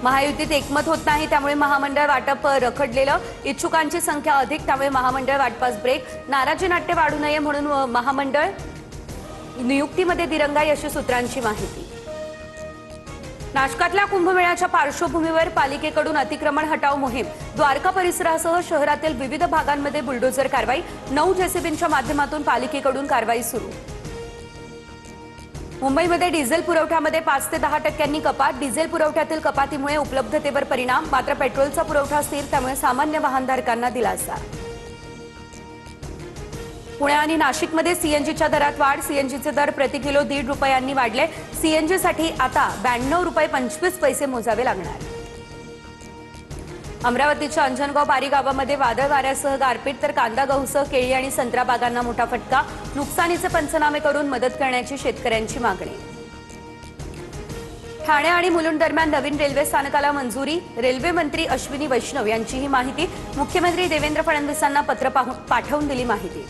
महायुतीत एकमत होत नाही, त्यामुळे महामंडळ वाटप रखडलेलं. इच्छुकांची संख्या अधिक, त्यामुळे महामंडळ वाटपास ब्रेक. नाराजी नाट्य वाढू नये म्हणून महामंडळ नियुक्तीमध्ये दिरंगाई, अशी सूत्रांची माहिती. नाशकातल्या कुंभमेळ्याच्या पार्श्वभूमीवर पालिकेकडून अतिक्रमण हटाव मोहीम. द्वारका परिसरासह शहरातील विविध भागांमध्ये बुलडोझर कारवाई. 9 जेसीबींच्या माध्यमातून पालिकेकडून कारवाई सुरू. मुंबईमध्ये डिझेल पुरवठ्यामध्ये 5 ते 10% कपात. डिझेल पुरवठ्यातील कपातीमुळे उपलब्धतेवर परिणाम, मात्र पेट्रोलचा पुरवठा स्थिर, त्यामुळे सामान्य वाहनधारकांना दिलासा. पुणे आणि नाशिकमध्ये सीएनजीच्या दरात वाढ. सीएनजीचे दर प्रति किलो 1.5 रुपयांनी वाढले. सीएनजीसाठी आता 92.25 मोजावे लागणार. अमरावतीच्या अंजनगाव पारी गावामध्ये वादळ वाऱ्यासह गारपीट, तर कांदा, गहूसह केळी आणि संत्रा बागांना मोठा फटका. नुकसानीचे पंचनामे करून मदत करण्याची शेतकऱ्यांची मागणी. ठाणे आणि मुलुंड दरम्यान नवीन रेल्वे स्थानकाला मंजुरी. रेल्वे मंत्री अश्विनी वैष्णव यांची ही माहिती. मुख्यमंत्री देवेंद्र फडणवीसांना पत्र पाठवून दिली माहिती.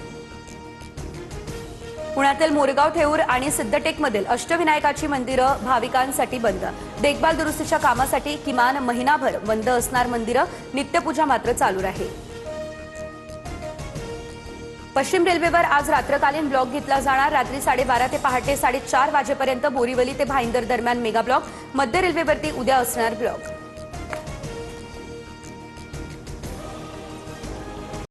पुण्यातील मोरगाव, थेऊर आणि सिद्धटेकमधील अष्टविनायकाची मंदिरं भाविकांसाठी बंद. देखभाल दुरुस्तीच्या कामासाठी किमान महिनाभर बंद असणार मंदिरं. नित्यपूजा मात्र चालू राहील. पश्चिम रेल्वेवर आज रात्रकालीन ब्लॉक घेतला जाणार. रात्री 12:30 ते पहाटे 4:30 वाजेपर्यंत बोरीवली ते भाईंदर दरम्यान मेगा ब्लॉक. मध्य रेल्वेवरती उद्या असणार ब्लॉक.